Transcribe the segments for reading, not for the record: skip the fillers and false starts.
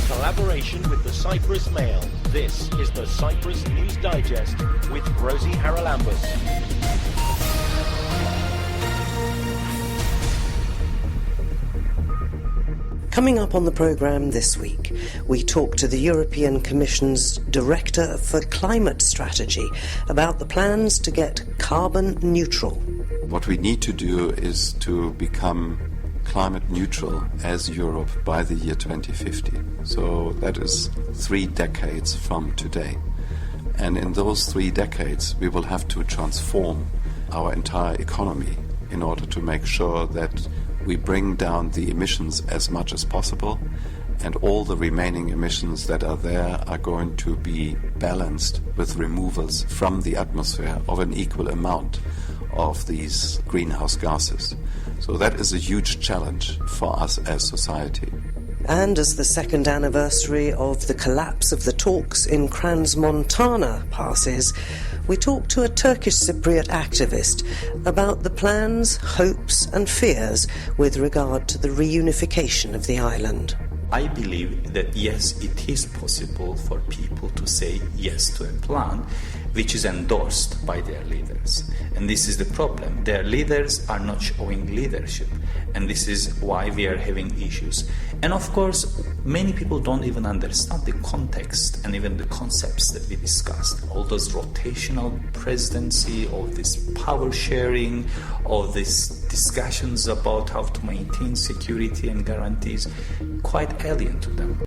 collaboration with the Cyprus Mail. This is the Cyprus News Digest with Rosie Charalambous. Coming up on the programme this week, we talk to the European Commission's Director for Climate Strategy about the plans to get carbon neutral. What we need to do is to become climate neutral as Europe by the year 2050. So that is 3 decades from today. And in those 3 decades, we will have to transform our entire economy in order to make sure that we bring down the emissions as much as possible, and all the remaining emissions that are there are going to be balanced with removals from the atmosphere of an equal amount of these greenhouse gases. So that is a huge challenge for us as society. And as the second anniversary of the collapse of the talks in Crans-Montana passes, we talk to a Turkish Cypriot activist about the plans, hopes and fears with regard to the reunification of the island. I believe that yes, it is possible for people to say yes to a plan which is endorsed by their leaders. And this is the problem. Their leaders are not showing leadership. And this is why we are having issues. And of course, many people don't even understand the context and even the concepts that we discussed. All those rotational presidency, all this power sharing, all these discussions about how to maintain security and guarantees, quite alien to them.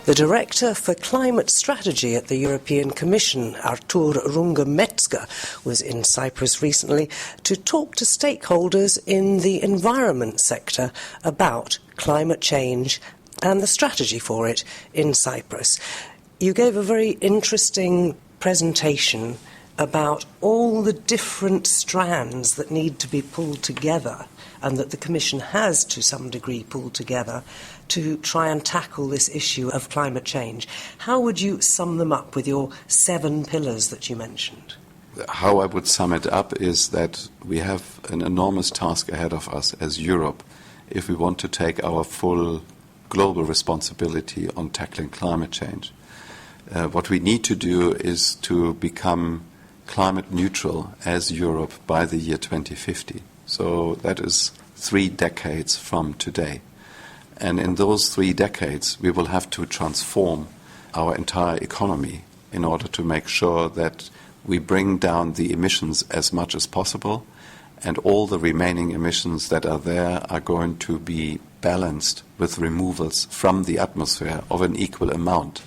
The Director for Climate Strategy at the European Commission, Artur Runge-Metzger, was in Cyprus recently to talk to stakeholders in the environment sector about climate change and the strategy for it in Cyprus. You gave a very interesting presentation about all the different strands that need to be pulled together and that the Commission has, to some degree, pulled together to try and tackle this issue of climate change. How would you sum them up with your 7 pillars that you mentioned? How I would sum it up is that we have an enormous task ahead of us as Europe if we want to take our full global responsibility on tackling climate change. What we need to do is to become climate neutral as Europe by the year 2050. So that is 3 decades from today. And in those 3 decades, we will have to transform our entire economy in order to make sure that we bring down the emissions as much as possible, and all the remaining emissions that are there are going to be balanced with removals from the atmosphere of an equal amount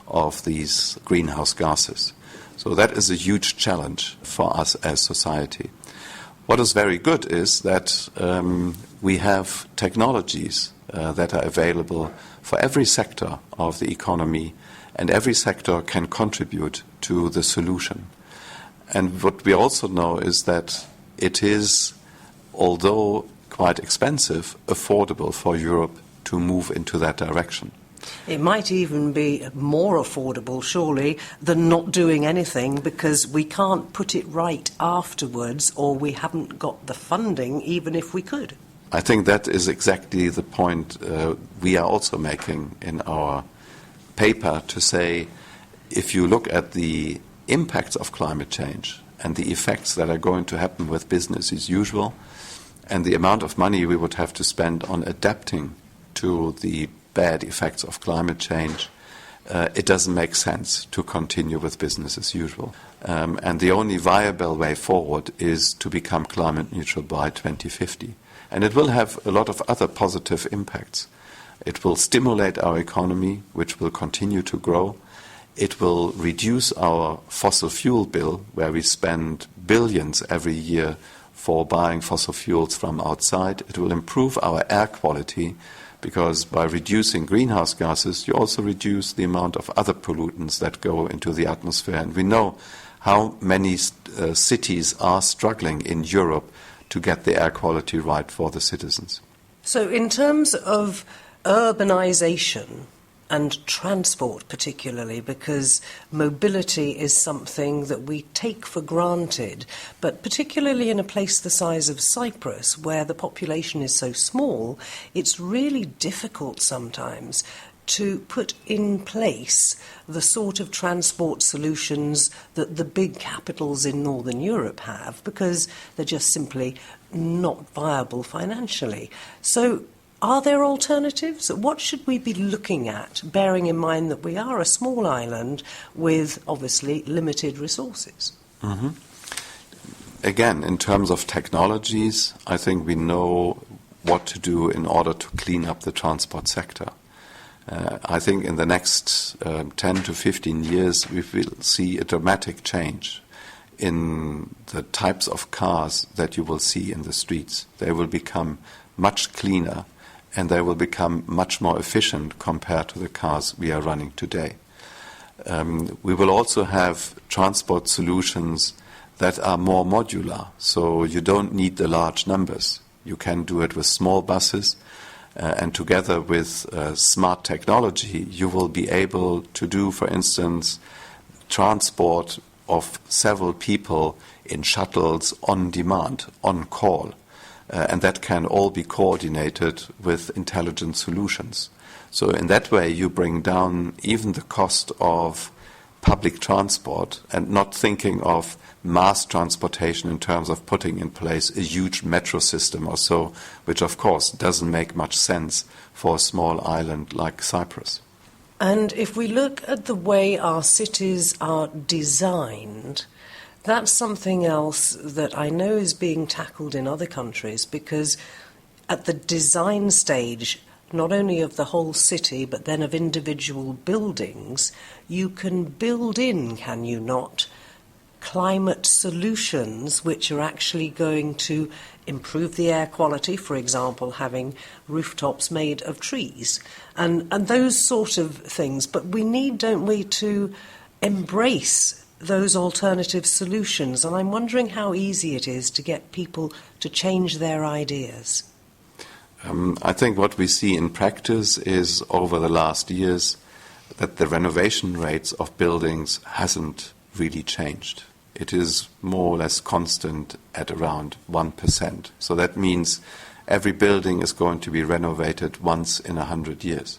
of these greenhouse gases. So that is a huge challenge for us as society. What is very good is that we have technologies that are available for every sector of the economy, and every sector can contribute to the solution. And what we also know is that it is, although quite expensive, affordable for Europe to move into that direction. It might even be more affordable, surely, than not doing anything, because we can't put it right afterwards, or we haven't got the funding, even if we could. I think that is exactly the point we are also making in our paper, to say, if you look at the impacts of climate change and the effects that are going to happen with business as usual, and the amount of money we would have to spend on adapting to the bad effects of climate change, it doesn't make sense to continue with business as usual. And the only viable way forward is to become climate neutral by 2050. And it will have a lot of other positive impacts. It will stimulate our economy, which will continue to grow. It will reduce our fossil fuel bill, where we spend billions every year for buying fossil fuels from outside. It will improve our air quality, because by reducing greenhouse gases, you also reduce the amount of other pollutants that go into the atmosphere. And we know how many cities are struggling in Europe to get the air quality right for the citizens. So in terms of urbanisation, and transport particularly, because mobility is something that we take for granted, but particularly in a place the size of Cyprus, where the population is so small, it's really difficult sometimes to put in place the sort of transport solutions that the big capitals in Northern Europe have, because they're just simply not viable financially. So are there alternatives? What should we be looking at, bearing in mind that we are a small island with obviously limited resources? Mm-hmm. Again, in terms of technologies, I think we know what to do in order to clean up the transport sector. I think in the next 10 to 15 years we will see a dramatic change in the types of cars that you will see in the streets. They will become much cleaner and they will become much more efficient compared to the cars we are running today. We will also have transport solutions that are more modular, so you don't need the large numbers. You can do it with small buses, and together with smart technology, you will be able to do, for instance, transport of several people in shuttles on demand, on call. And that can all be coordinated with intelligent solutions. So in that way, you bring down even the cost of public transport and not thinking of mass transportation in terms of putting in place a huge metro system or so, which of course doesn't make much sense for a small island like Cyprus. And if we look at the way our cities are designed, that's something else that I know is being tackled in other countries, because at the design stage, not only of the whole city, but then of individual buildings, you can build in, can you not, climate solutions which are actually going to improve the air quality, for example, having rooftops made of trees, and those sort of things. But we need, don't we, to embrace those alternative solutions, and I'm wondering how easy it is to get people to change their ideas. I think what we see in practice is over the last years that the renovation rates of buildings hasn't really changed. It is more or less constant at around 1%. So that means every building is going to be renovated once in 100 years.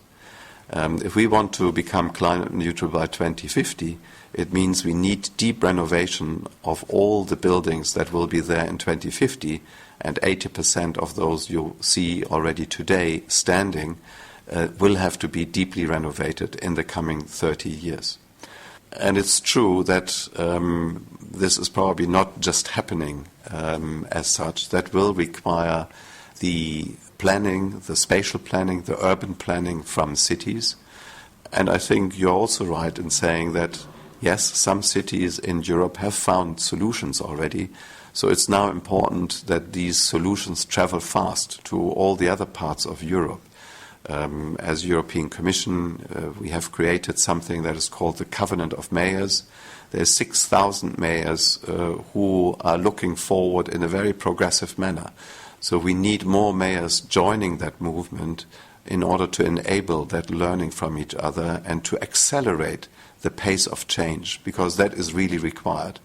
If we want to become climate neutral by 2050, it means we need deep renovation of all the buildings that will be there in 2050, and 80% of those you see already today standing will have to be deeply renovated in the coming 30 years. And it's true that this is probably not just happening as such. That will require the planning, the spatial planning, the urban planning from cities. And I think you're also right in saying that, yes, some cities in Europe have found solutions already. So it's now important that these solutions travel fast to all the other parts of Europe. As European Commission, we have created something that is called the Covenant of Mayors. There's 6,000 mayors who are looking forward in a very progressive manner. So we need more mayors joining that movement in order to enable that learning from each other and to accelerate the pace of change, because that is really required.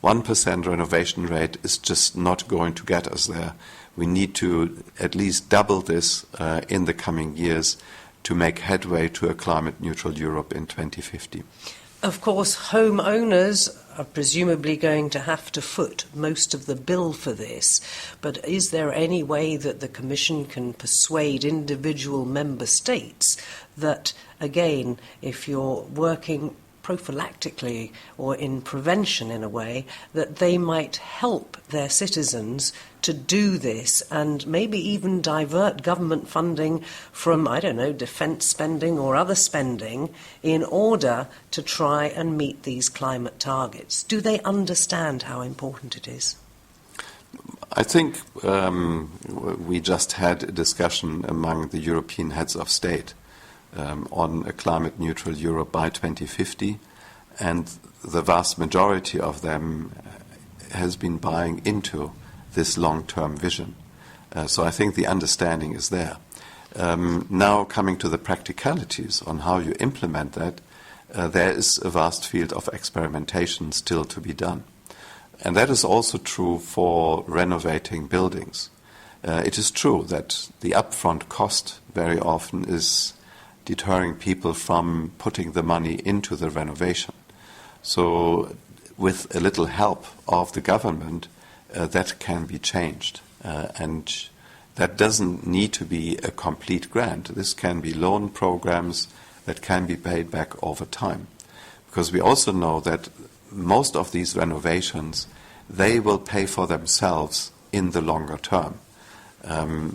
1% renovation rate is just not going to get us there. We need to at least double this in the coming years to make headway to a climate-neutral Europe in 2050. Of course, homeowners are presumably going to have to foot most of the bill for this, but is there any way that the Commission can persuade individual member states that, again, if you're working prophylactically or in prevention in a way, that they might help their citizens to do this and maybe even divert government funding from, I don't know, defence spending or other spending in order to try and meet these climate targets? Do they understand how important it is? I think we just had a discussion among the European heads of state on a climate-neutral Europe by 2050, and the vast majority of them has been buying into this long-term vision. So I think the understanding is there. Now coming to the practicalities on how you implement that, there is a vast field of experimentation still to be done. And that is also true for renovating buildings. It is true that the upfront cost very often is deterring people from putting the money into the renovation. So with a little help of the government, that can be changed. And that doesn't need to be a complete grant. This can be loan programs that can be paid back over time. Because we also know that most of these renovations, they will pay for themselves in the longer term.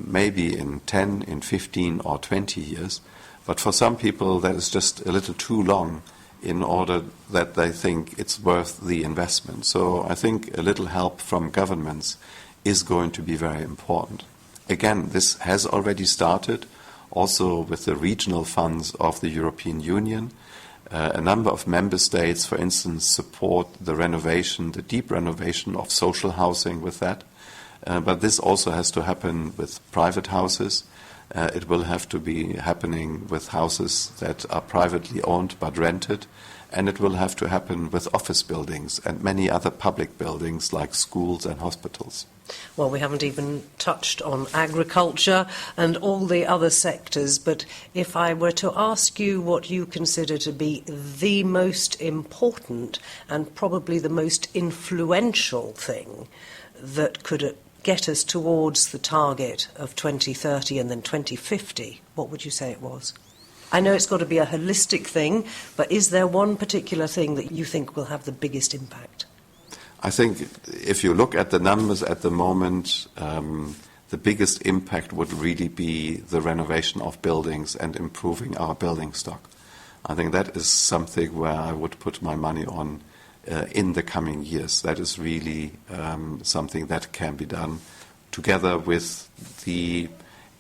Maybe in 10, in 15 or 20 years. But for some people, that is just a little too long in order that they think it's worth the investment. So I think a little help from governments is going to be very important. Again, this has already started, also with the regional funds of the European Union. A number of member states, for instance, support the renovation, the deep renovation of social housing with that. But this also has to happen with private houses. It will have to be happening with houses that are privately owned but rented. And it will have to happen with office buildings and many other public buildings like schools and hospitals. Well, we haven't even touched on agriculture and all the other sectors, but if I were to ask you what you consider to be the most important and probably the most influential thing that could get us towards the target of 2030 and then 2050, what would you say it was? I know it's got to be a holistic thing, but is there one particular thing that you think will have the biggest impact? I think if you look at the numbers at the moment, the biggest impact would really be the renovation of buildings and improving our building stock. I think that is something where I would put my money on in the coming years. That is really something that can be done together with the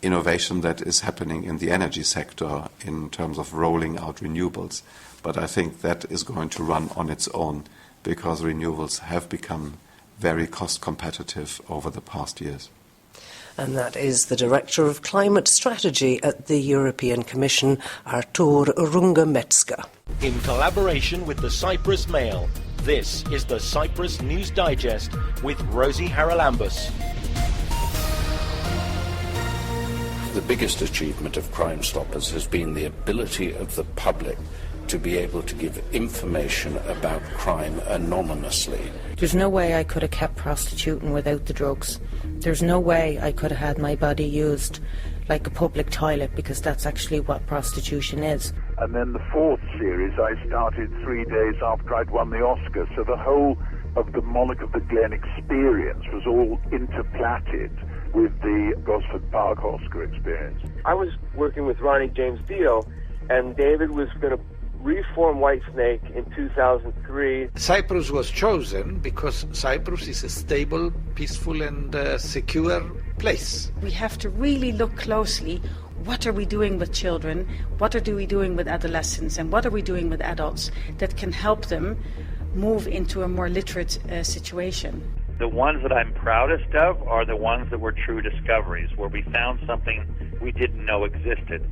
innovation that is happening in the energy sector in terms of rolling out renewables. But I think that is going to run on its own because renewables have become very cost competitive over the past years. And that is the Director of Climate Strategy at the European Commission, Artur Runge-Metzger. In collaboration with the Cyprus Mail, this is the Cyprus News Digest with Rosie Charalambous. The biggest achievement of Crime Stoppers has been the ability of the public to be able to give information about crime anonymously. There's no way I could have kept prostituting without the drugs. There's no way I could have had my body used like a public toilet, because that's actually what prostitution is. And then the fourth series I started 3 days after I'd won the Oscar, so the whole of the Monarch of the Glen experience was all interplatted with the Gosford Park Oscar experience. I was working with Ronnie James Dio, and David was going to reform Whitesnake in 2003. Cyprus was chosen because Cyprus is a stable, peaceful and secure place. We have to really look closely. What are we doing with children? What are we doing with adolescents? And what are we doing with adults that can help them move into a more literate situation? The ones that I'm proudest of are the ones that were true discoveries, where we found something we didn't know existed.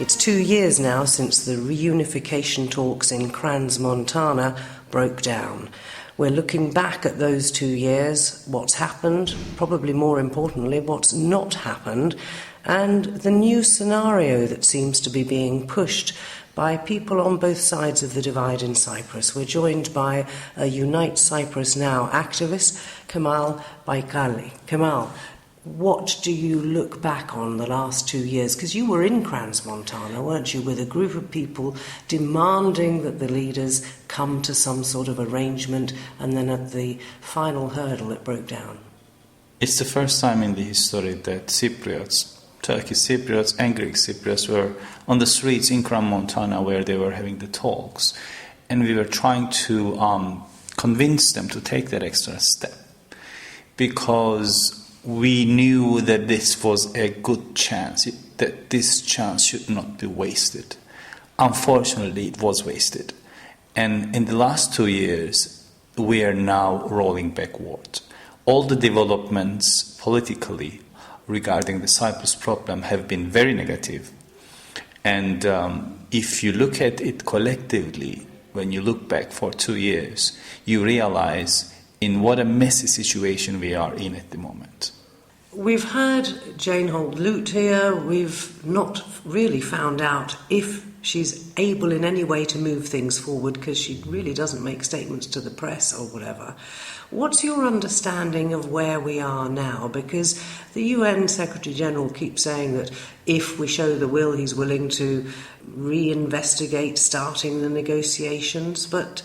It's 2 years now since the reunification talks in Crans-Montana broke down. We're looking back at those 2 years, what's happened, probably more importantly, what's not happened, and the new scenario that seems to be being pushed by people on both sides of the divide in Cyprus. We're joined by a Unite Cyprus Now activist, Kemal Baykali. Kemal, what do you look back on the last 2 years? Because you were in Crans-Montana, weren't you, with a group of people demanding that the leaders come to some sort of arrangement, and then at the final hurdle it broke down? It's the first time in the history that Cypriots, Turkish Cypriots and Greek Cypriots were on the streets in Crans-Montana where they were having the talks. And we were trying to convince them to take that extra step, because we knew that this was a good chance, that this chance should not be wasted. Unfortunately, it was wasted. And in the last 2 years, we are now rolling backward. all the developments politically regarding the Cyprus problem have been very negative. And if you look at it collectively, when you look back for 2 years, you realize in what a messy situation we are in at the moment. We've had Jane Holt-Lute here. We've not really found out if she's able in any way to move things forward, because she really doesn't make statements to the press or whatever. What's your understanding of where we are now? Because the UN Secretary-General keeps saying that if we show the will, he's willing to reinvestigate starting the negotiations, but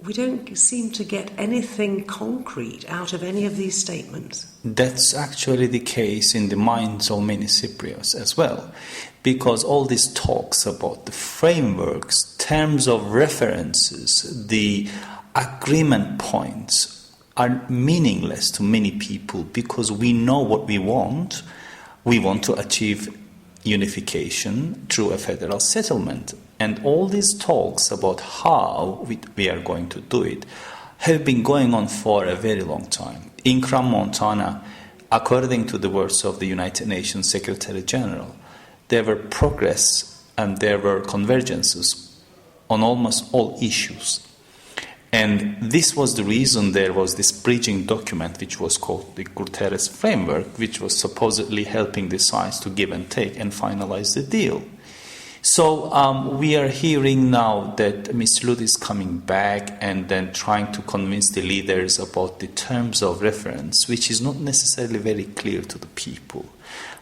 we don't seem to get anything concrete out of any of these statements. That's actually the case in the minds of many Cypriots as well, because all these talks about the frameworks, terms of references, the agreement points are meaningless to many people, because we know what we want. We want to achieve unification through a federal settlement. And all these talks about how we are going to do it have been going on for a very long time. In Crans-Montana, according to the words of the United Nations Secretary General, there were progress and there were convergences on almost all issues. And this was the reason there was this bridging document which was called the Guterres Framework, which was supposedly helping the sides to give and take and finalize the deal. So we are hearing now that Ms. Lute is coming back and then trying to convince the leaders about the terms of reference, which is not necessarily very clear to the people.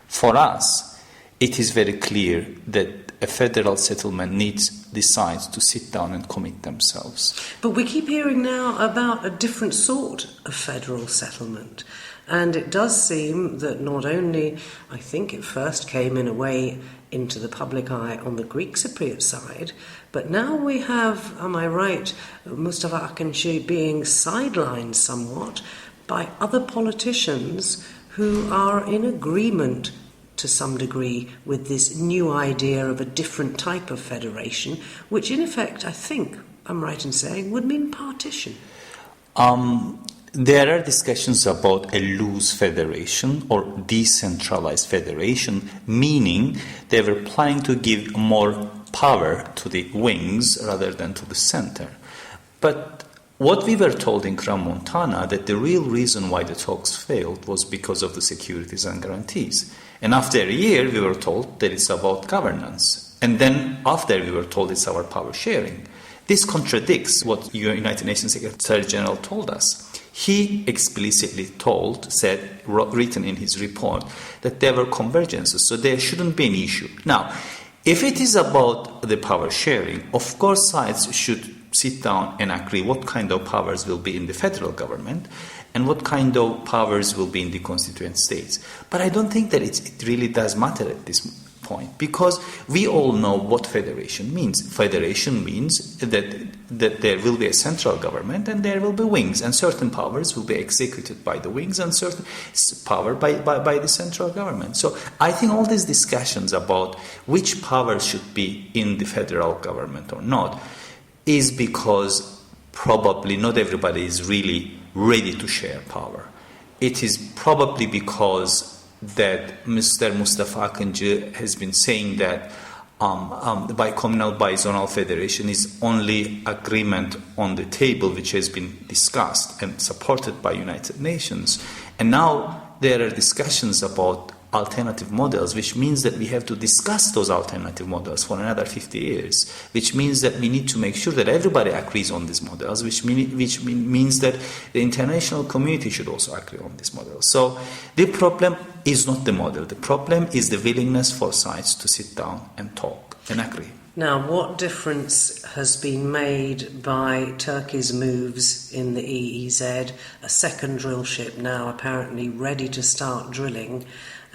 For us, it is very clear that a federal settlement needs the sides to sit down and commit themselves. But we keep hearing now about a different sort of federal settlement. And it does seem that not only, I think it first came in a way into the public eye on the Greek Cypriot side, but now we have, am I right, Mustafa Akıncı being sidelined somewhat by other politicians who are in agreement to some degree with this new idea of a different type of federation, which in effect, I think, I'm right in saying, would mean partition. There are discussions about a loose federation or decentralized federation, meaning they were planning to give more power to the wings rather than to the center. But what we were told in Crans-Montana, that the real reason why the talks failed was because of the securities and guarantees. And after a year, we were told that it's about governance. And then after, we were told it's our power sharing. This contradicts what United Nations Secretary General told us. He explicitly said, written in his report, that there were convergences, so there shouldn't be an issue. Now, if it is about the power sharing, of course sides should sit down and agree what kind of powers will be in the federal government and what kind of powers will be in the constituent states. But I don't think that it really does matter at this point, because we all know what federation means. Federation means that there will be a central government and there will be wings, and certain powers will be executed by the wings and certain power by the central government. So I think all these discussions about which powers should be in the federal government or not is because probably not everybody is really ready to share power. It is probably because that Mr. Mustafa Akıncı has been saying that bicommunal, bizonal federation is only agreement on the table which has been discussed and supported by United Nations. And now there are discussions about alternative models, which means that we have to discuss those alternative models for another 50 years, which means that we need to make sure that everybody agrees on these models, which means that the international community should also agree on these models. So the problem is not the model. The problem is the willingness for sides to sit down and talk and agree. Now, what difference has been made by Turkey's moves in the EEZ, a second drill ship now apparently ready to start drilling,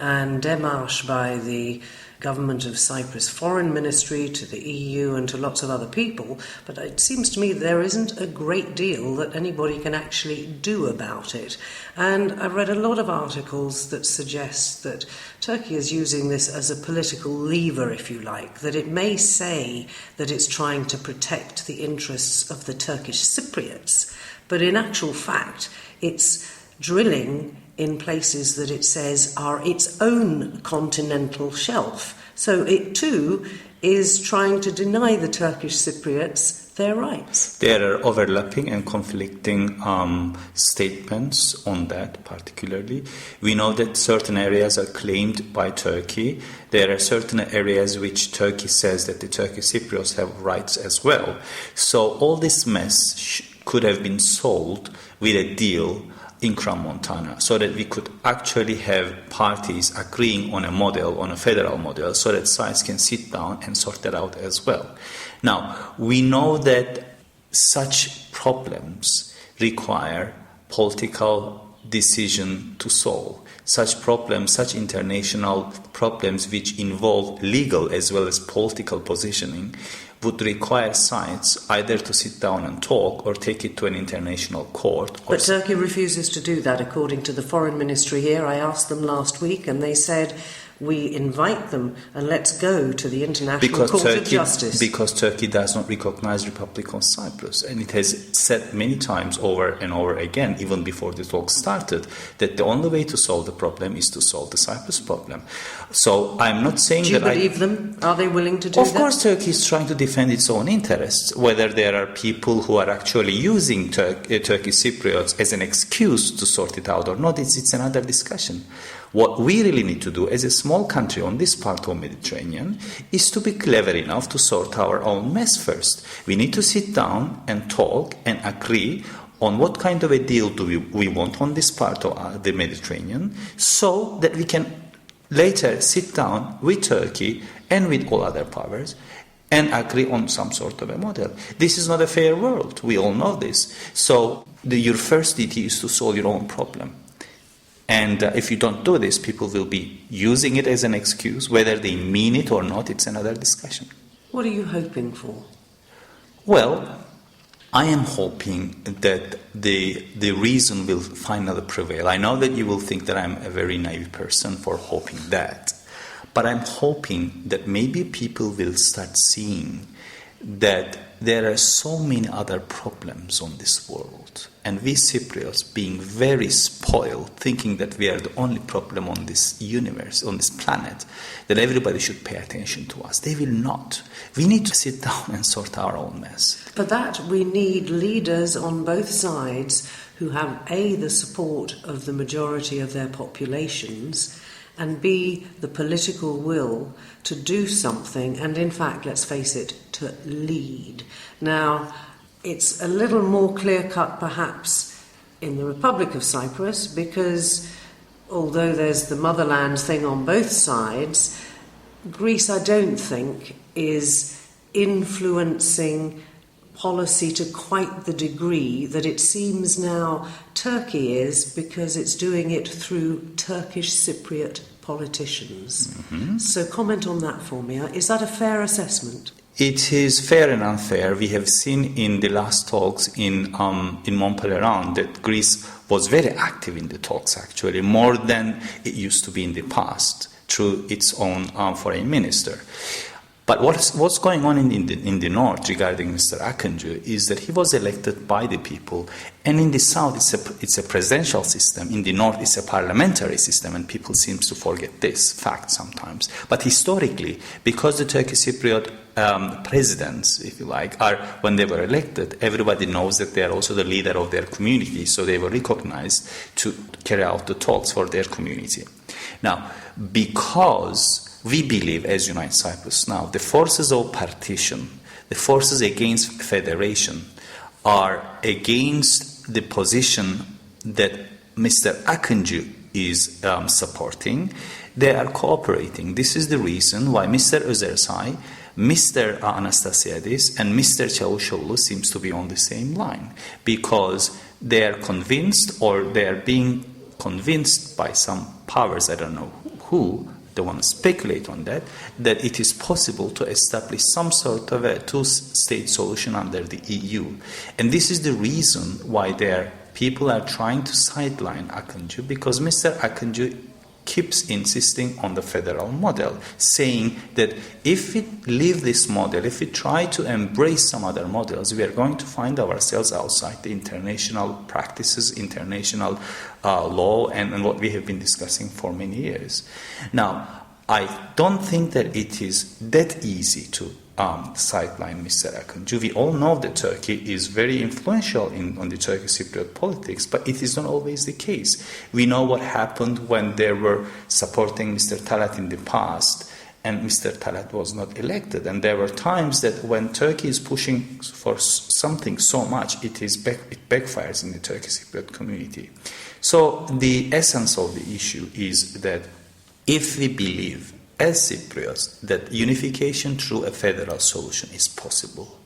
and démarche by the government of Cyprus Foreign Ministry to the EU and to lots of other people, but it seems to me there isn't a great deal that anybody can actually do about it. And I've read a lot of articles that suggest that Turkey is using this as a political lever, if you like, that it may say that it's trying to protect the interests of the Turkish Cypriots, but in actual fact it's drilling in places that it says are its own continental shelf. So it too is trying to deny the Turkish Cypriots their rights. There are overlapping and conflicting statements on that particularly. We know that certain areas are claimed by Turkey. There are certain areas which Turkey says that the Turkish Cypriots have rights as well. So all this mess could have been solved with a deal in Crown Montana, so that we could actually have parties agreeing on a model, on a federal model, so that sides can sit down and sort that out as well. Now, we know that such problems require political decision to solve. Such problems, such international problems which involve legal as well as political positioning would require sides either to sit down and talk or take it to an international court. But Turkey refuses to do that, according to the Foreign Ministry here. I asked them last week and they said, we invite them and let's go to the International Court of Justice. Because Turkey does not recognize the Republic of Cyprus. And it has said many times over and over again, even before the talks started, that the only way to solve the problem is to solve the Cyprus problem. So I'm not saying that Do you believe them? Are they willing to do that? Of course, Turkey is trying to defend its own interests. Whether there are people who are actually using Turkish Cypriots as an excuse to sort it out or not, it's another discussion. What we really need to do as a small country on this part of the Mediterranean is to be clever enough to sort our own mess first. We need to sit down and talk and agree on what kind of a deal do we want on this part of the Mediterranean, so that we can later sit down with Turkey and with all other powers and agree on some sort of a model. This is not a fair world. We all know this. So your first duty is to solve your own problem. And if you don't do this, people will be using it as an excuse. Whether they mean it or not, it's another discussion. What are you hoping for? Well, I am hoping that the reason will finally prevail. I know that you will think that I'm a very naive person for hoping that. But I'm hoping that maybe people will start seeing that there are so many other problems on this world. And we Cypriots, being very spoiled, thinking that we are the only problem on this universe, on this planet, that everybody should pay attention to us. They will not. We need to sit down and sort our own mess. For that, we need leaders on both sides who have A, the support of the majority of their populations, and B, the political will to do something, and in fact, let's face it, to lead. Now, it's a little more clear-cut perhaps in the Republic of Cyprus, because although there's the motherland thing on both sides, Greece, I don't think, is influencing policy to quite the degree that it seems now Turkey is, because it's doing it through Turkish Cypriot politicians. Mm-hmm. So comment on that for me. Is that a fair assessment? It is fair and unfair. We have seen in the last talks in Montpellier that Greece was very active in the talks, actually, more than it used to be in the past, through its own foreign minister. But what's going on in the north regarding Mr. Akıncı is that he was elected by the people, and in the south it's a presidential system. In the north it's a parliamentary system, and people seem to forget this fact sometimes. But historically, because the Turkish Cypriot presidents, if you like, when they were elected, everybody knows that they are also the leader of their community, so they were recognized to carry out the talks for their community. Now, because we believe, as United Cyprus now, the forces of partition, the forces against federation, are against the position that Mr. Akıncı is supporting. They are cooperating. This is the reason why Mr. Özersay, Mr. Anastasiadis, and Mr. Çavuşoğlu seems to be on the same line, because they are convinced, or they are being convinced by some powers, I don't know who, they want to speculate on that it is possible to establish some sort of a two-state solution under the EU. And this is the reason why people are trying to sideline Akıncı, because Mr. Akıncı keeps insisting on the federal model, saying that if we leave this model, if we try to embrace some other models, we are going to find ourselves outside the international practices, international law, and what we have been discussing for many years. Now, I don't think that it is that easy to sideline Mr. Akıncı. We all know that Turkey is very influential on the Turkish Cypriot politics, but it is not always the case. We know what happened when they were supporting Mr. Talat in the past, and Mr. Talat was not elected. And there were times that when Turkey is pushing for something so much, it backfires in the Turkish Cypriot community. So the essence of the issue is that if we believe as Cypriots that unification through a federal solution is possible,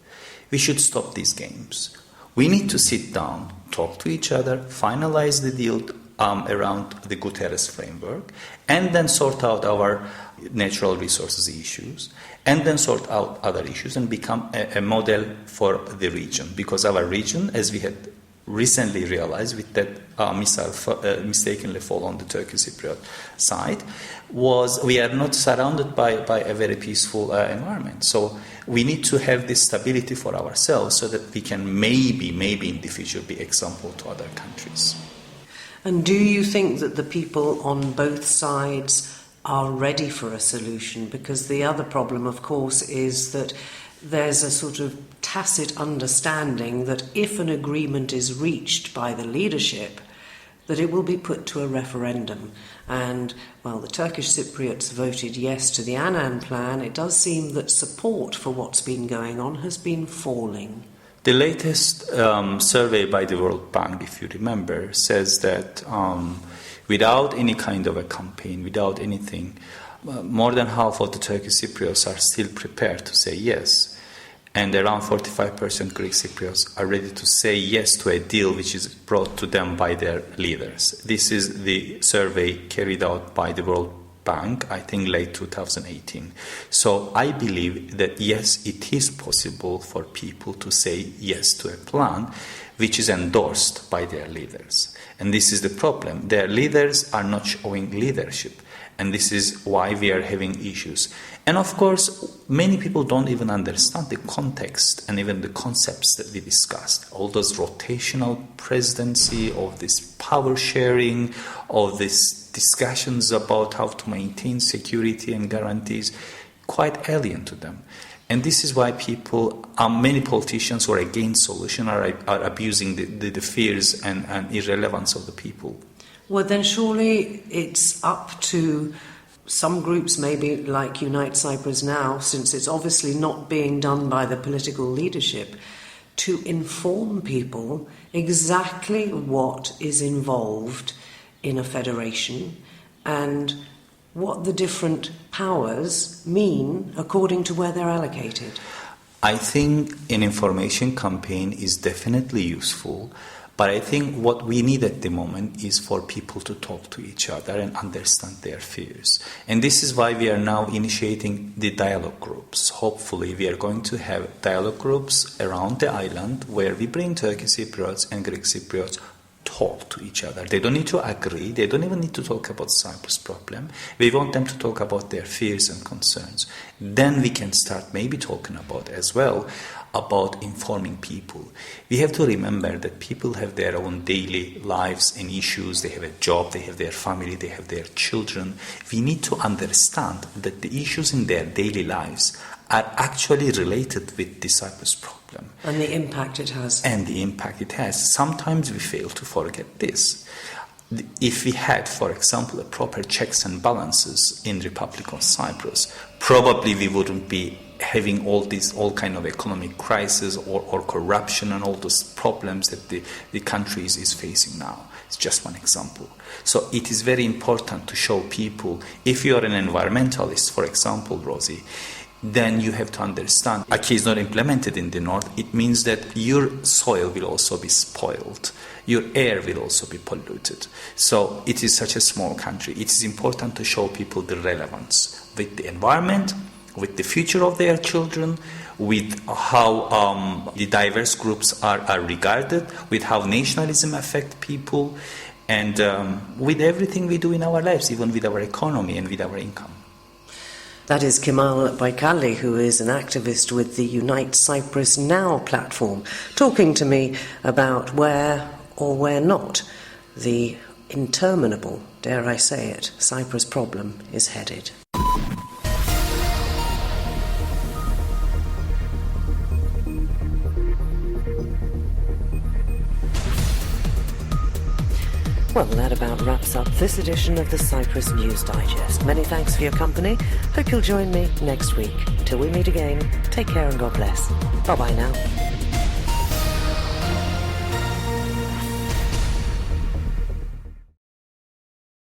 we should stop these games. We need to sit down, talk to each other, finalize the deal around the Guterres framework, and then sort out our natural resources issues, and then sort out other issues and become a model for the region. Because our region, as we had recently realized with that missile mistakenly fall on the Turkish Cypriot side, we are not surrounded by a very peaceful environment. So we need to have this stability for ourselves so that we can maybe in the future be example to other countries. And do you think that the people on both sides are ready for a solution? Because the other problem, of course, is that there's a sort of tacit understanding that if an agreement is reached by the leadership, that it will be put to a referendum. And, well, the Turkish Cypriots voted yes to the Annan plan. It does seem that support for what's been going on has been falling. The latest survey by the World Bank, if you remember, says that without any kind of a campaign, without anything, more than half of the Turkish Cypriots are still prepared to say yes. And around 45% Greek Cypriots are ready to say yes to a deal which is brought to them by their leaders. This is the survey carried out by the World Bank, I think late 2018. So I believe that yes, it is possible for people to say yes to a plan which is endorsed by their leaders. And this is the problem. Their leaders are not showing leadership. And this is why we are having issues. And of course, many people don't even understand the context and even the concepts that we discussed. All those rotational presidency, of this power sharing, of these discussions about how to maintain security and guarantees, quite alien to them. And this is why many politicians who are against solution are abusing the fears and irrelevance of the people. Well, then surely it's up to some groups, maybe like Unite Cyprus Now, since it's obviously not being done by the political leadership, to inform people exactly what is involved in a federation and what the different powers mean according to where they're allocated. I think an information campaign is definitely useful. But I think what we need at the moment is for people to talk to each other and understand their fears. And this is why we are now initiating the dialogue groups. Hopefully we are going to have dialogue groups around the island where we bring Turkish Cypriots and Greek Cypriots talk to each other. They don't need to agree. They don't even need to talk about Cyprus problem. We want them to talk about their fears and concerns. Then we can start maybe talking about as well about informing people. We have to remember that people have their own daily lives and issues. They have a job, they have their family, they have their children. We need to understand that the issues in their daily lives are actually related with the Cyprus problem. And the impact it has. And the impact it has. Sometimes we fail to forget this. If we had, for example, a proper checks and balances in the Republic of Cyprus, probably we wouldn't be having all kind of economic crisis or corruption and all those problems that the country is facing now. It's just one example. So it is very important to show people, if you are an environmentalist, for example, Rosie, then you have to understand, Aki is not implemented in the north, it means that your soil will also be spoiled. Your air will also be polluted. So it is such a small country. It is important to show people the relevance with the environment, with the future of their children, with how the diverse groups are regarded, with how nationalism affects people, and with everything we do in our lives, even with our economy and with our income. That is Kemal Baykali, who is an activist with the Unite Cyprus Now platform, talking to me about where or where not the interminable, dare I say it, Cyprus problem is headed. Well, that about wraps up this edition of the Cyprus News Digest. Many thanks for your company. Hope you'll join me next week. Till we meet again, take care and God bless. Bye-bye now.